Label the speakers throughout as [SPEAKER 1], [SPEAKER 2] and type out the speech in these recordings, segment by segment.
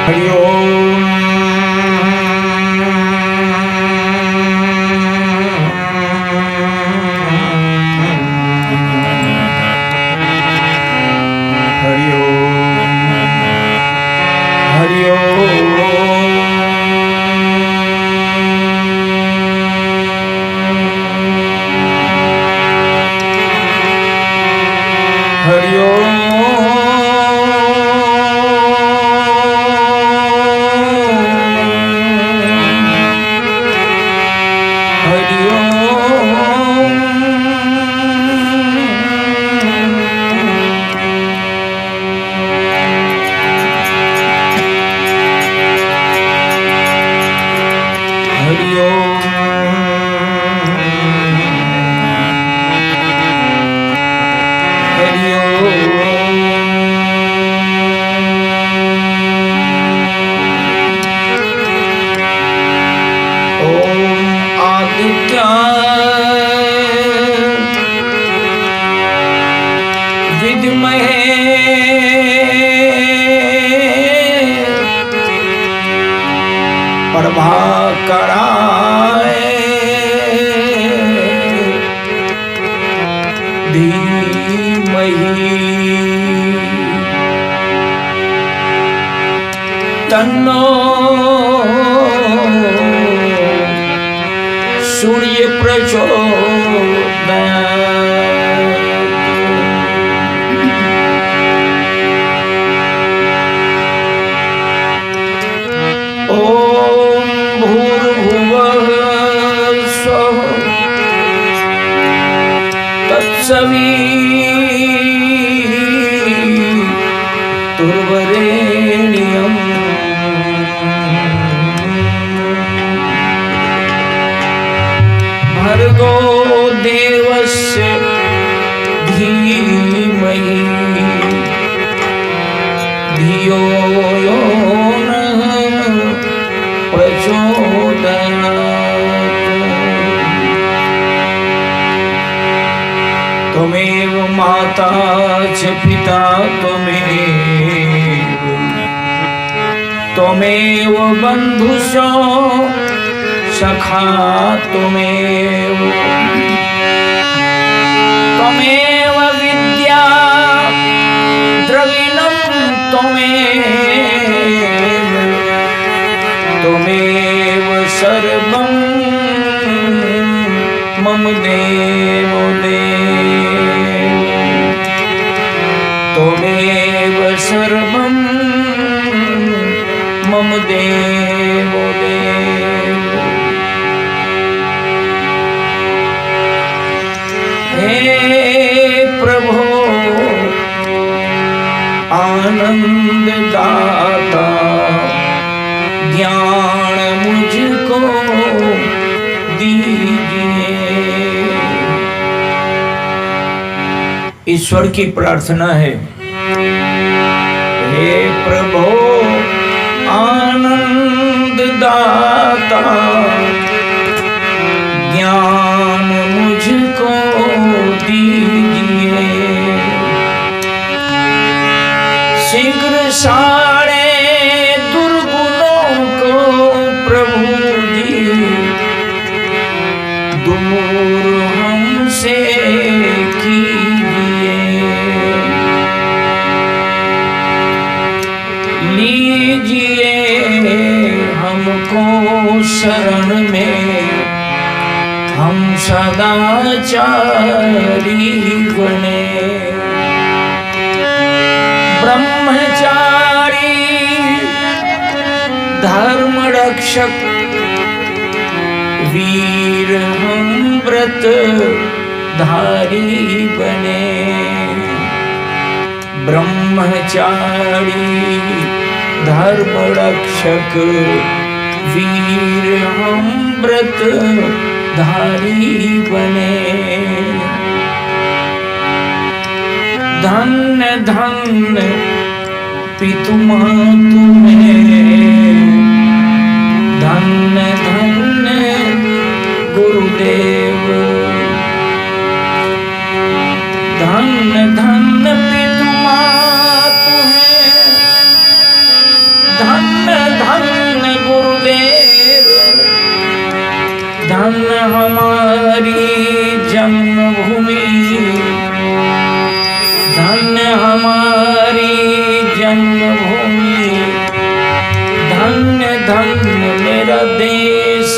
[SPEAKER 1] हरि ओम। हरि ओम। हरि ओम। हरि ओम। प्रभाकराय धीमहि तन्नो सूर्य प्रचोदयात्। तुर्वरेण्यं भर्गो देवस्य धीमहि धियो यो नः प्रचोदयात्। त्वमेव माता च पिता त्वमेव बन्धुश्च सखा त्वमेव विद्या द्रविणं त्वमेव सर्वं मम देवो देव त्वमेव सर्वं मम देवो देव। हे प्रभो आनंद दाता ज्ञान मुझको दीजिए। ईश्वर की प्रार्थना है, हे प्रभो आनंद दाता ज्ञान मुझको दीजिए। शीघ्र सारे दुर्गुणों को प्रभु जी दूर हमसे कीजिए। लीजिए हमको शरण में, हम सदाचारी बने। ब्रह्मचारी धर्म रक्षक वीर हम व्रत धारी बने। ब्रह्मचारी धर्म रक्षक वीर हम व्रत धारी बने। धन्य धन्य पितु मातु में, धन्य धन्य गुरुदेव। धन्य धन्य पितु मातु हैं, धन्य धन्य धन्य मेरा देश,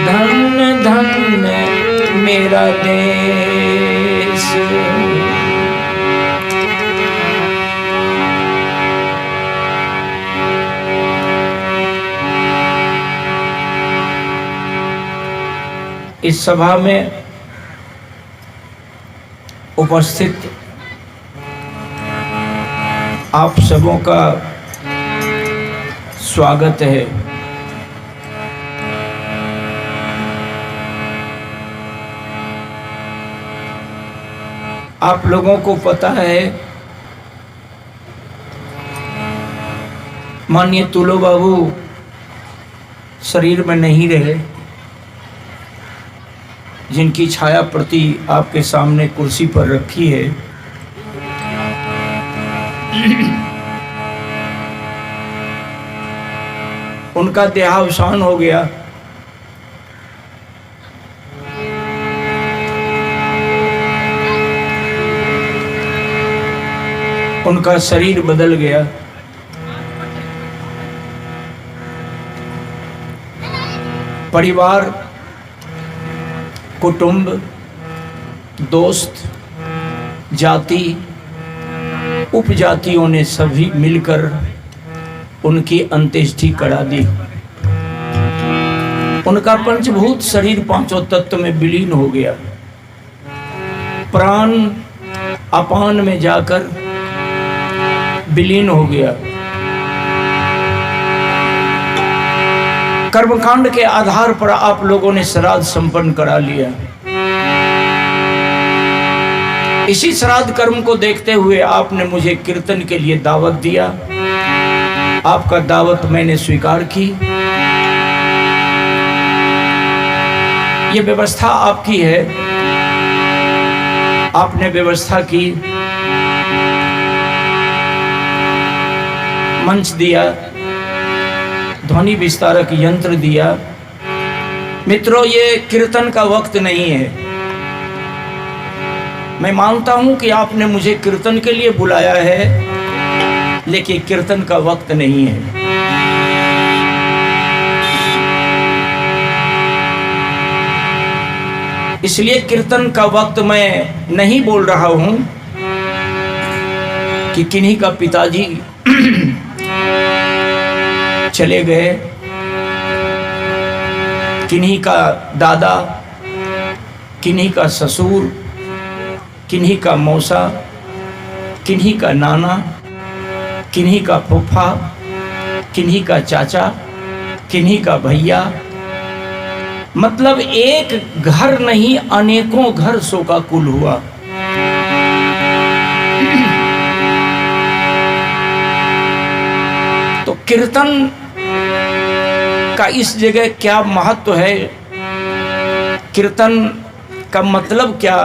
[SPEAKER 1] धन्य धन्य मेरा देश। इस सभा में उपस्थित आप सबों का स्वागत है। आप लोगों को पता है माननीय तुलो बाबू शरीर में नहीं रहे, जिनकी छाया प्रति आपके सामने कुर्सी पर रखी है। उनका देहावसान हो गया। उनका शरीर बदल गया। परिवार, कुटुंब, दोस्त, जाति, उपजातियों ने सभी मिलकर उनकी अंत्येष्टि करा दी। उनका पंचभूत शरीर पांचों तत्व में विलीन हो गया। प्राण अपान में जाकर विलीन हो गया। कर्मकांड के आधार पर आप लोगों ने श्राद्ध संपन्न करा लिया। इसी श्राद्ध कर्म को देखते हुए आपने मुझे कीर्तन के लिए दावत दिया। आपका दावत मैंने स्वीकार की। ये व्यवस्था आपकी है, आपने व्यवस्था की, मंच दिया, ध्वनि विस्तारक यंत्र दिया। मित्रों, ये कीर्तन का वक्त नहीं है। मैं मानता हूं कि आपने मुझे कीर्तन के लिए बुलाया है, लेकिन कीर्तन का वक्त नहीं है। इसलिए कीर्तन का वक्त मैं नहीं बोल रहा हूं कि किन्हीं का पिताजी चले गए, किन्हीं का दादा, किन्हीं का ससुर, किन्हीं का मौसा, किन्हीं का नाना, किन्हीं का फूफा, किन्हीं का चाचा, किन्हीं का भैया। मतलब एक घर नहीं, अनेकों घर शोकाकुल हुआ। तो कीर्तन का इस जगह क्या महत्व है, कीर्तन का मतलब क्या?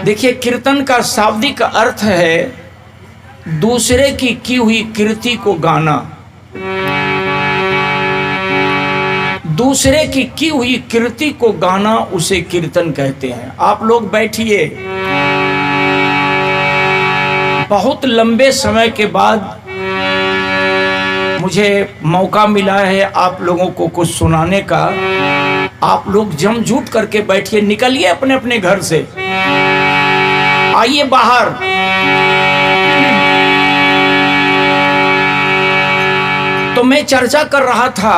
[SPEAKER 1] देखिए, कीर्तन का शाब्दिक अर्थ है दूसरे की हुई कीर्ति को गाना। दूसरे की हुई कीर्ति को गाना उसे कीर्तन कहते हैं। आप लोग बैठिए। बहुत लंबे समय के बाद मुझे मौका मिला है आप लोगों को कुछ सुनाने का। आप लोग जम जुट करके बैठिए, निकलिए अपने अपने घर से, आइए बाहर। तो मैं चर्चा कर रहा था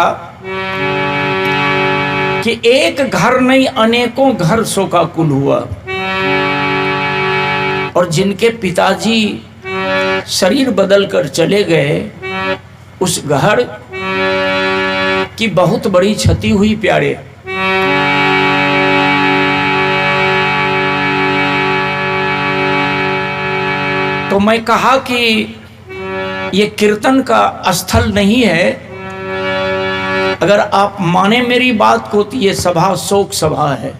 [SPEAKER 1] कि एक घर नहीं, अनेकों घर शोकाकुल हुआ। और जिनके पिताजी शरीर बदलकर चले गए, उस घर की बहुत बड़ी क्षति हुई प्यारे। तो मैं कहा कि ये कीर्तन का स्थल नहीं है। अगर आप माने मेरी बात को तो ये सभा शोक सभा है।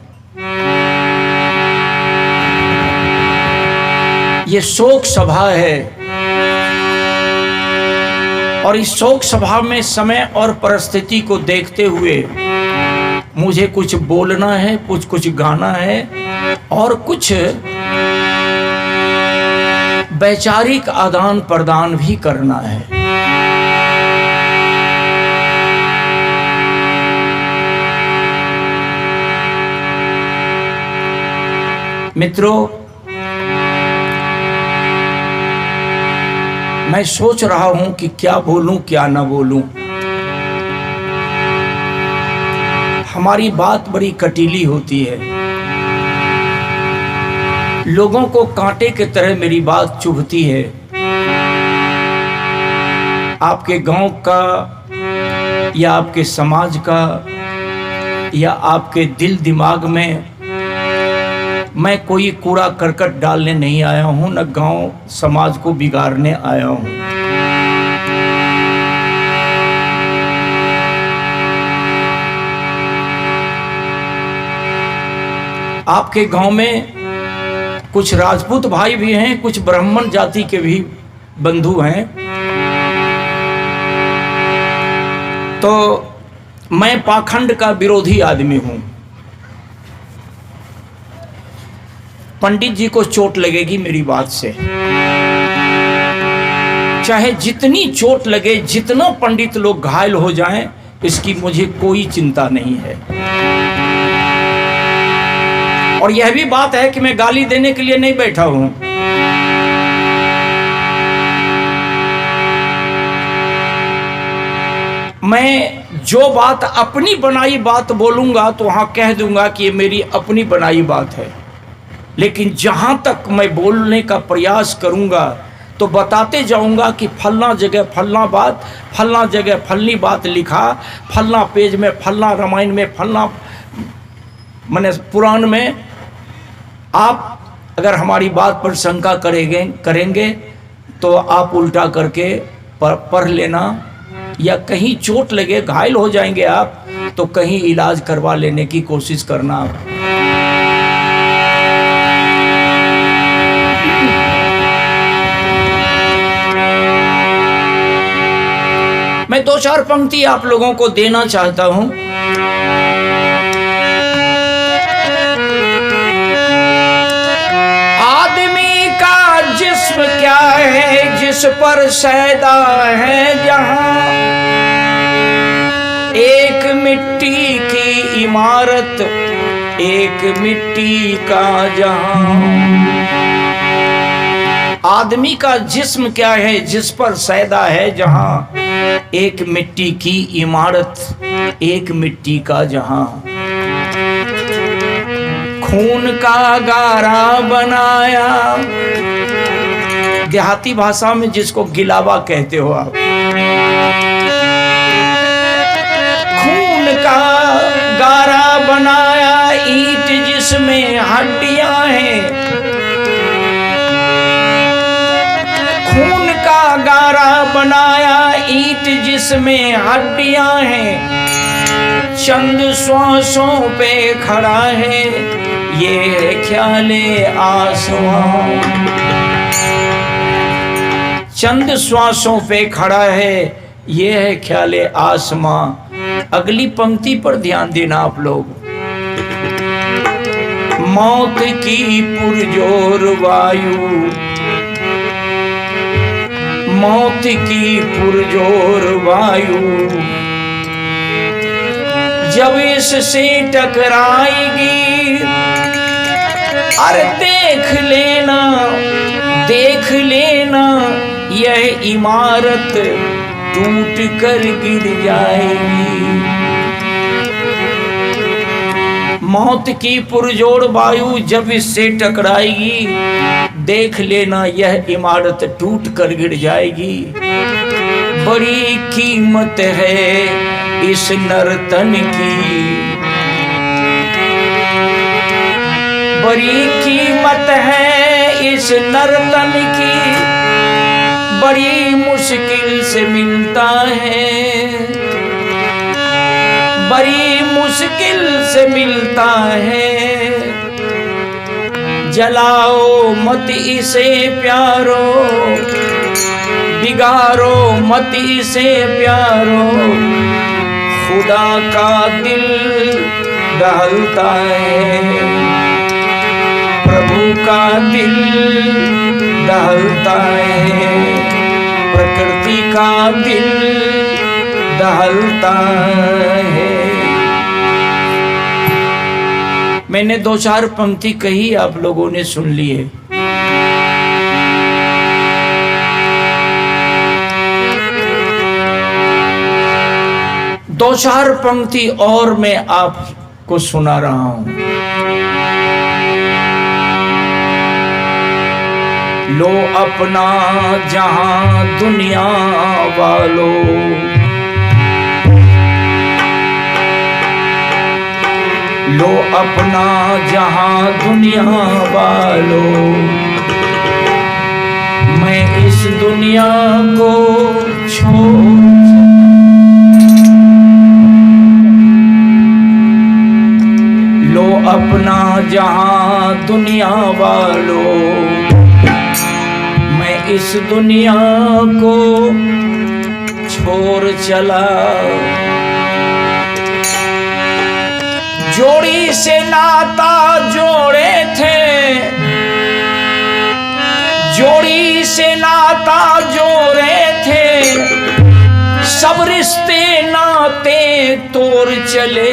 [SPEAKER 1] ये शोक सभा है। और इस शोक सभा में समय और परिस्थिति को देखते हुए मुझे कुछ बोलना है, कुछ गाना है और कुछ वैचारिक आदान प्रदान भी करना है। मित्रों, मैं सोच रहा हूं कि क्या बोलूं क्या ना बोलूं। हमारी बात बड़ी कटीली होती है, लोगों को कांटे की तरह मेरी बात चुभती है। आपके गांव का या आपके समाज का या आपके दिल दिमाग में मैं कोई कूड़ा करकट डालने नहीं आया हूं, न गांव समाज को बिगाड़ने आया हूं। आपके गांव में कुछ राजपूत भाई भी हैं, कुछ ब्राह्मण जाति के भी बंधु हैं। तो मैं पाखंड का विरोधी आदमी हूं। पंडित जी को चोट लगेगी मेरी बात से, चाहे जितनी चोट लगे, जितना पंडित लोग घायल हो जाएं, इसकी मुझे कोई चिंता नहीं है। और यह भी बात है कि मैं गाली देने के लिए नहीं बैठा हूं। मैं जो बात अपनी बनाई बात बोलूंगा तो वहां कह दूंगा कि ये मेरी अपनी बनाई बात है, लेकिन जहां तक मैं बोलने का प्रयास करूंगा तो बताते जाऊंगा कि फलना जगह फलना बात, फलना जगह फलनी बात लिखा, फलना पेज में, फलना रामायण में, फलना माने पुराण में। आप अगर हमारी बात पर शंका करेंगे तो आप उल्टा करके पढ़ लेना, या कहीं चोट लगे घायल हो जाएंगे आप तो कहीं इलाज करवा लेने की कोशिश करना। मैं दो चार पंक्ति आप लोगों को देना चाहता हूं। आदमी का जिस्म क्या है जिस पर सैदा है जहां, एक मिट्टी की इमारत एक मिट्टी का जहां। आदमी का जिस्म क्या है जिस पर सैदा है जहां, एक मिट्टी की इमारत एक मिट्टी का जहां। खून का गारा बनाया, देहाती भाषा में जिसको गिलावा कहते हो आप, खून का गारा बनाया, ईंट जिसमें हड्डियां हैं। खून का गारा बनाया, ईंट जिसमें हड्डियां हैं। चंद श्वासों पे खड़ा है ये ख्याले आसमां। चंद श्वासों पे खड़ा है ये है ख्याले आसमां। अगली पंक्ति पर ध्यान देना आप लोग। मौत की पुरजोर वायु, मौत की पुरजोर वायु, जब इससे टकराएगी, अरे देख लेना देख लेना यह इमारत टूट कर गिर जाएगी। मौत की पुरजोर वायु जब इससे टकराएगी, देख लेना यह इमारत टूट कर गिर जाएगी। बड़ी कीमत है इस नर्तन की, बड़ी कीमत है इस नर्तन की, बड़ी मुश्किल से मिलता है, बड़ी मुश्किल से मिलता है। जलाओ मत इसे प्यारो, बिगाड़ो मत इसे प्यारो, खुदा का दिल दहलता है, प्रभु का दिल दहलता है, प्रकृति का दिल दहलता है। मैंने 2-4 पंक्ति कही, आप लोगों ने सुन लिए। दो चार पंक्ति और मैं आपको सुना रहा हूं। लो अपना जहां दुनिया वालों, लो अपना जहां दुनिया वालों, मैं इस दुनिया को छोड़, लो अपना जहां दुनिया वालों, मैं इस दुनिया को छोड़ चला। जोड़ी से नाता जोड़े थे, जोड़ी से नाता जोड़े थे, सब रिश्ते नाते तोड़ चले।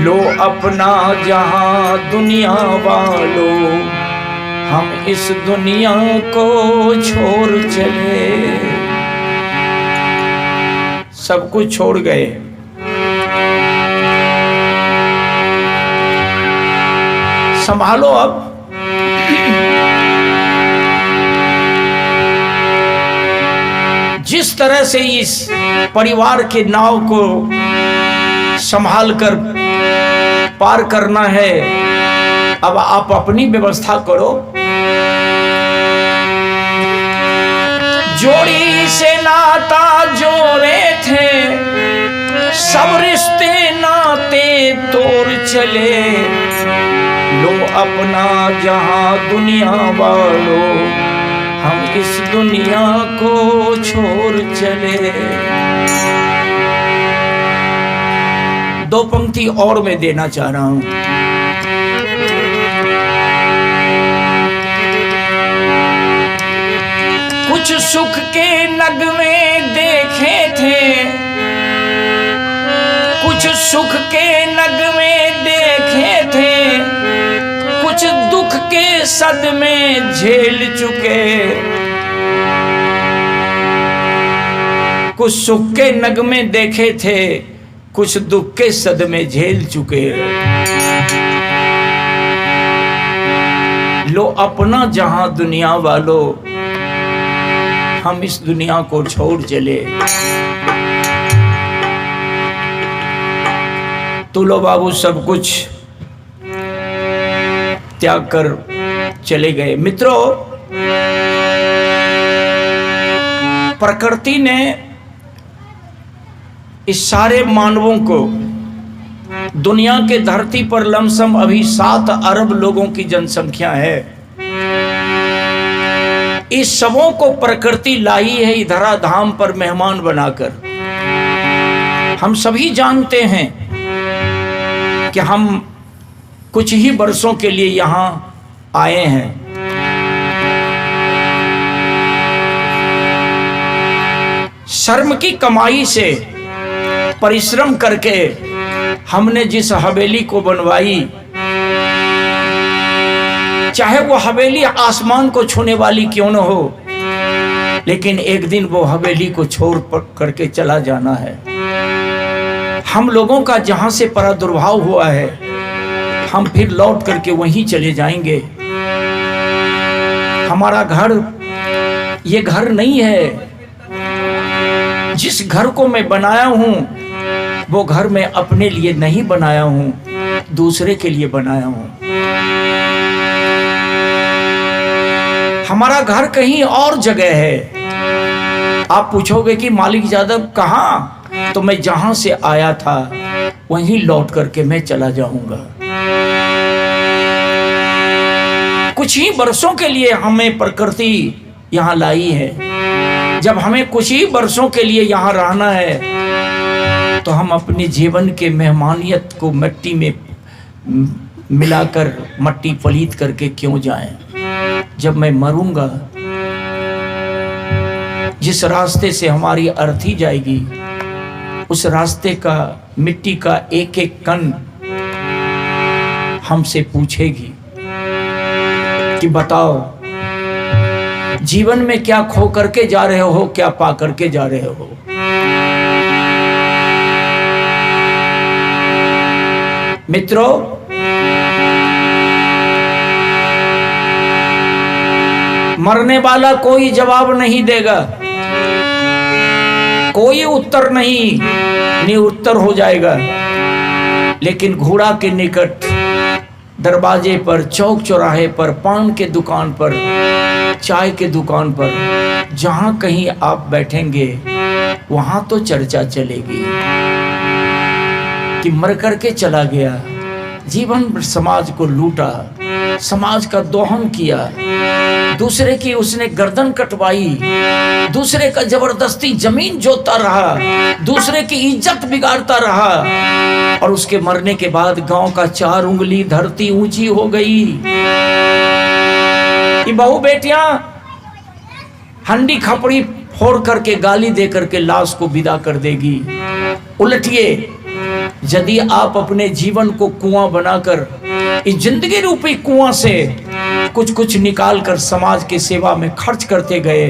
[SPEAKER 1] लो अपना जहां दुनिया वालों, हम इस दुनिया को छोड़ चले। सब कुछ छोड़ गए। संभालो अब। जिस तरह से इस परिवार के नाव को संभाल कर पार करना है, अब आप अपनी व्यवस्था करो। जोड़ी से नाता जोड़े थे, सब रिश्ते नाते तोड़ चले। लो अपना जहां दुनिया वालों, हम इस दुनिया को छोड़ चले। 2 पंक्ति और मैं देना चाह रहा हूं। कुछ सुख के नगमे देखे थे, कुछ सुख के नगमे देखे थे, कुछ दुख के सदमे झेल चुके। कुछ सुख के नगमे देखे थे, कुछ दुख के सदमे झेल चुके। लो अपना जहां दुनिया वालों, हम इस दुनिया को छोड़ चले। तो लो बाबू सब कुछ त्याग कर चले गए। मित्रों, प्रकृति ने इस सारे मानवों को, दुनिया के धरती पर लमसम अभी 7 अरब लोगों की जनसंख्या है, इस सबों को प्रकृति लाई है धराधाम पर मेहमान बनाकर। हम सभी जानते हैं कि हम कुछ ही वर्षों के लिए यहां आए हैं। शर्म की कमाई से परिश्रम करके हमने जिस हवेली को बनवाई, चाहे वो हवेली आसमान को छूने वाली क्यों न हो, लेकिन एक दिन वो हवेली को छोड़ करके चला जाना है। हम लोगों का जहां से प्रादुर्भाव हुआ है, हम फिर लौट करके वहीं चले जाएंगे। हमारा घर ये घर नहीं है। जिस घर को मैं बनाया हूं, वो घर मैं अपने लिए नहीं बनाया हूं, दूसरे के लिए बनाया हूं। हमारा घर कहीं और जगह है। आप पूछोगे कि मालिक यादव कहां? तो मैं जहां से आया था वहीं लौट करके मैं चला जाऊंगा। कुछ ही वर्षों के लिए हमें प्रकृति यहां लाई है। जब हमें कुछ ही वर्षों के लिए यहां रहना है, तो हम अपने जीवन के मेहमानियत को मिट्टी में मिलाकर मट्टी पलीत करके क्यों जाएं? जब मैं मरूंगा, जिस रास्ते से हमारी अर्थी जाएगी, उस रास्ते का मिट्टी का एक एक कण हमसे पूछेगी कि बताओ जीवन में क्या खो करके जा रहे हो, क्या पा करके जा रहे हो। मित्रों, मरने वाला कोई जवाब नहीं देगा, कोई उत्तर नहीं, निरुत्तर हो जाएगा। लेकिन घोड़ा के निकट, दरवाजे पर, चौक चौराहे पर, पान के दुकान पर, चाय के दुकान पर, जहां कहीं आप बैठेंगे वहां तो चर्चा चलेगी कि मर करके चला गया, जीवन भर समाज को लूटा, समाज का दोहन किया, दूसरे की उसने गर्दन कटवाई, दूसरे का जबरदस्ती जमीन जोतता रहा, दूसरे की इज्जत बिगाड़ता रहा, और उसके मरने के बाद गांव का 4 उंगली धरती ऊंची हो गई। ये बहू बेटियां हंडी खपड़ी फोड़ करके, गाली दे करके लाश को विदा कर देगी। उलटिए, यदि आप अपने जीवन को कुआं बनाकर, इस जिंदगी रूपी कुआं से कुछ कुछ निकाल कर समाज की सेवा में खर्च करते गए,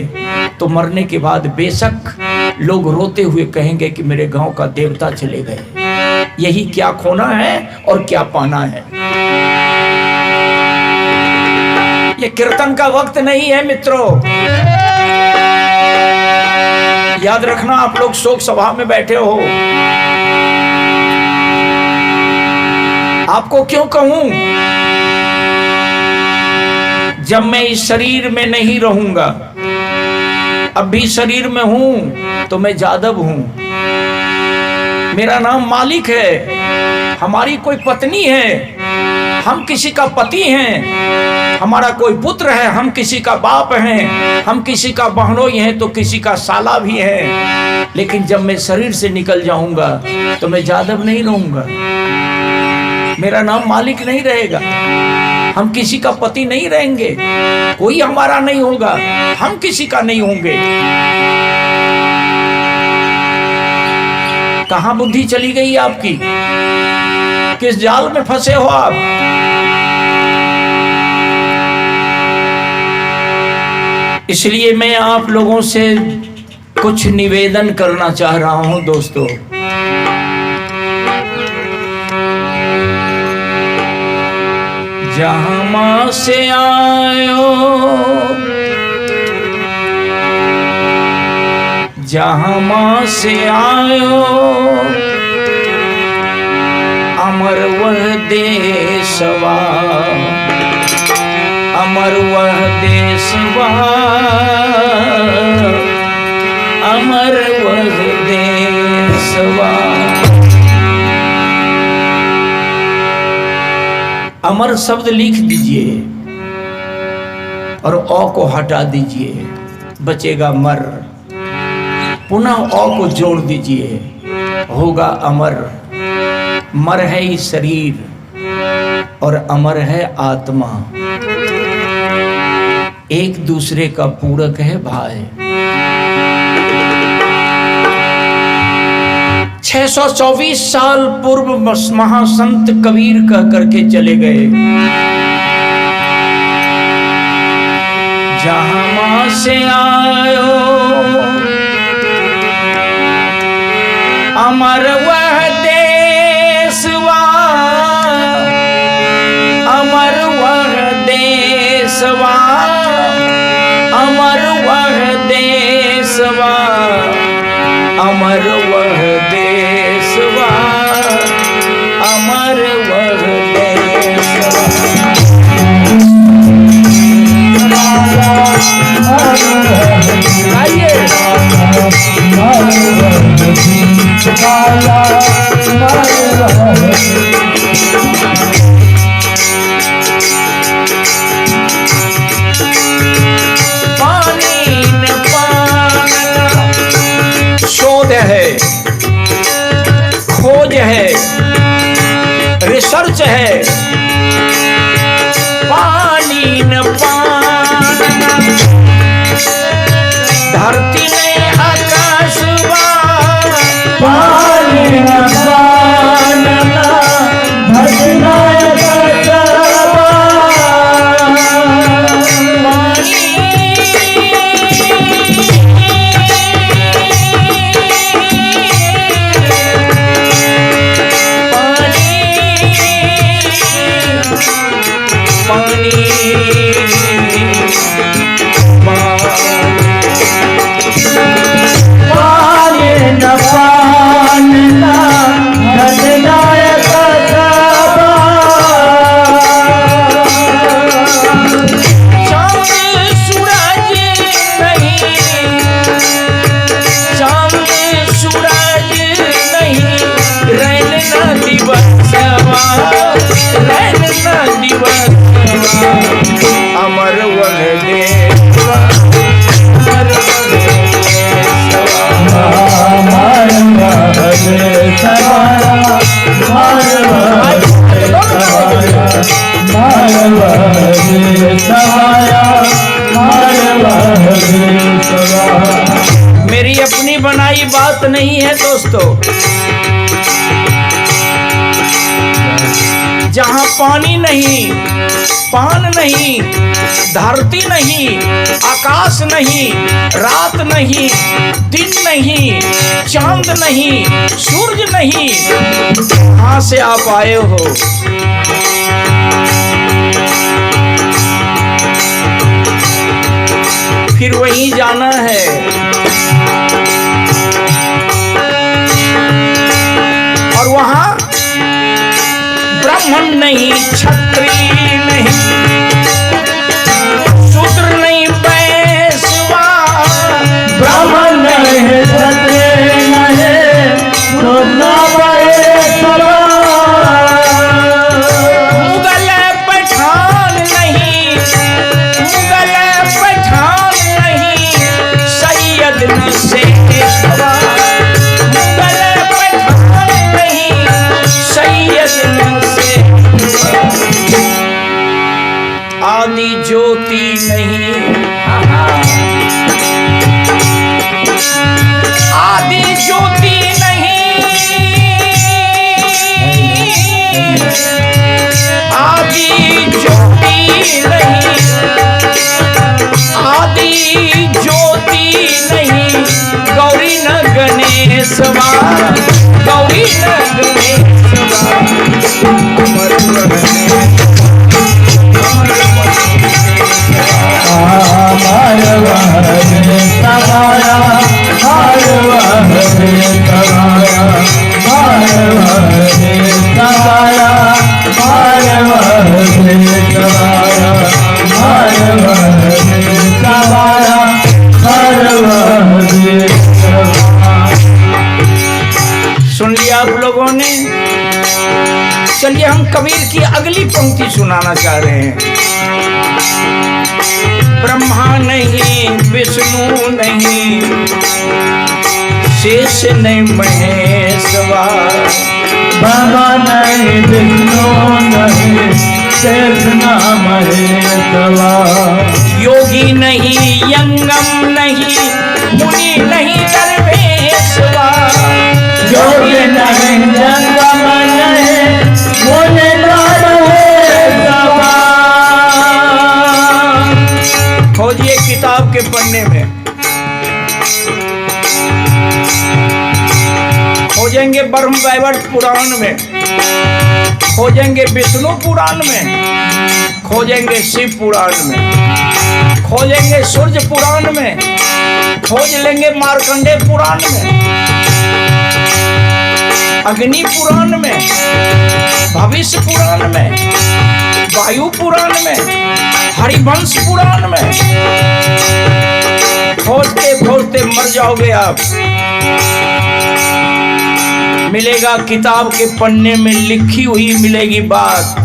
[SPEAKER 1] तो मरने के बाद बेशक लोग रोते हुए कहेंगे कि मेरे गांव का देवता चले गए। यही क्या खोना है और क्या पाना है। ये कीर्तन का वक्त नहीं है मित्रों। याद रखना, आप लोग शोक सभा में बैठे हो। आपको क्यों कहूं, जब मैं इस शरीर में नहीं रहूंगा, अब भी शरीर में हूं तो मैं जादव हूं। मेरा नाम मालिक है, हमारी कोई पत्नी है, हम किसी का पति हैं, हमारा कोई पुत्र है, हम किसी का बाप हैं, हम किसी का बहनोई हैं तो किसी का साला भी है। लेकिन जब मैं शरीर से निकल जाऊंगा तो मैं जादव नहीं रहूंगा, मेरा नाम मालिक नहीं रहेगा, हम किसी का पति नहीं रहेंगे, कोई हमारा नहीं होगा, हम किसी का नहीं होंगे। कहां बुद्धि चली गई आपकी, किस जाल में फंसे हो आप। इसलिए मैं आप लोगों से कुछ निवेदन करना चाह रहा हूं दोस्तों। जहां मां से आयो, जहां मां से आयो, अमर वह देशवा, अमर वह देशवा, अमर वह देशवा। अमर शब्द लिख दीजिए और अ को हटा दीजिए, बचेगा मर। पुनः अ को जोड़ दीजिए, होगा अमर। मर है ये शरीर और अमर है आत्मा, एक दूसरे का पूरक है भाई। 624 साल पूर्व महासंत कबीर कह करके चले गए, जहां मां से आयो अमर वह देशवा, अमर वह देशवा, अमर वह देशवा, अमर वह देशवा, अमर वह देशवा। आइए पानी न पाना, शोध है, खोज है, रिसर्च है। पानी न पाना, धरती में आकाशवा, पानी न बनाई बात नहीं है दोस्तों। जहां पानी नहीं, पान नहीं, धरती नहीं, आकाश नहीं, रात नहीं, दिन नहीं, चांद नहीं, सूरज नहीं, कहां से आप आए हो? फिर वहीं जाना है। और वहां ब्राह्मण नहीं, क्षत्रिय नहीं, शूद्र नहीं, वैश्या,
[SPEAKER 2] ब्राह्मण नहीं, क्षत्रिय नहीं, शूद्र वैश्या,
[SPEAKER 1] मुगल पठान नहीं, मुगल पठान नहीं, सैयद न शेखवा, मुगल पठान नहीं, सैयद न आदि ज्योति नहीं, आदि ज्योति नहीं, आदि ज्योति नहीं, आदि ज्योति नहीं, गौरी न गणेशवा, गौरी न गणेशवा, सुन लिया आप लोगों ने। चलिए हम कबीर की अगली पंक्ति सुनाना चाह रहे हैं। ब्रह्मा नहीं, विष्णु नहीं, शेष नहीं, महेशवा,
[SPEAKER 2] ब्रह्मा नहीं, विष्णु नहीं, शेष न महेशवा,
[SPEAKER 1] योगी नहीं, यंगम नहीं, मुनि नहीं, दरवेशवा,
[SPEAKER 2] योगी नहीं, जंगम नहीं, मुनि दरवेशवा।
[SPEAKER 1] खोजिए किताब के पन्ने में, खोजेंगे ब्रह्म वैवर्त पुराण में, खोजेंगे विष्णु पुराण में, खोजेंगे शिव पुराण में, खोजेंगे सूर्य पुराण में, खोज लेंगे मार्कंडे पुराण में, अग्नि पुराण में, भविष्य पुराण में, वायु पुराण में, हरिवंश पुराण में। खोजते खोजते मर जाओगे आप। मिलेगा किताब के पन्ने में लिखी हुई मिलेगी बात।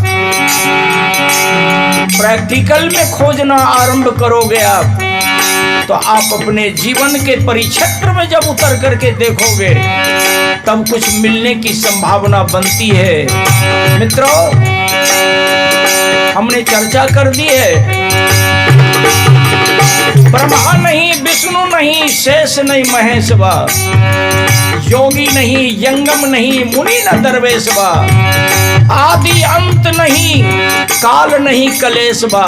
[SPEAKER 1] प्रैक्टिकल में खोजना आरंभ करोगे आप तो आप अपने जीवन के परिक्षेत्र में जब उतर करके देखोगे तब कुछ मिलने की संभावना बनती है। मित्रों, हमने चर्चा कर दी है। ब्रह्मा नहीं, विष्णु नहीं, शेष नहीं, महेशवा, योगी नहीं, यंगम नहीं, मुनि न दरवेशवा, आदि अंत नहीं, काल नहीं, कलेशवा,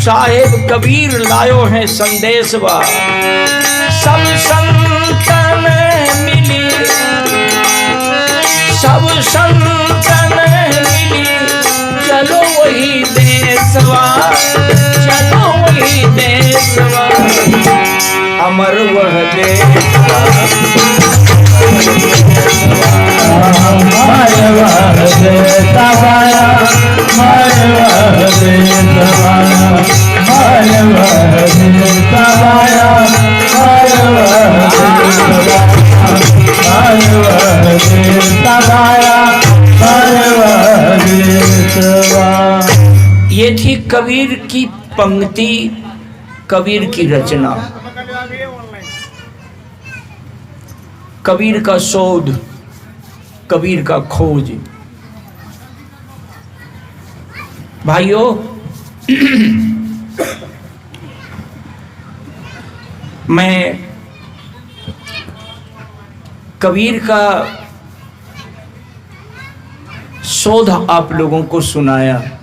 [SPEAKER 1] साहेब कबीर लायो है संदेशवा। सब संतन मिली, सब संतन मिली, चलो वही देशवा, चलो वही देशवा, अमर वह देशवा, ये थी कबीर की पंक्ति, कबीर की रचना, कबीर का शोध, कबीर का खोज। भाइयों, मैं कबीर का शोध आप लोगों को सुनाया।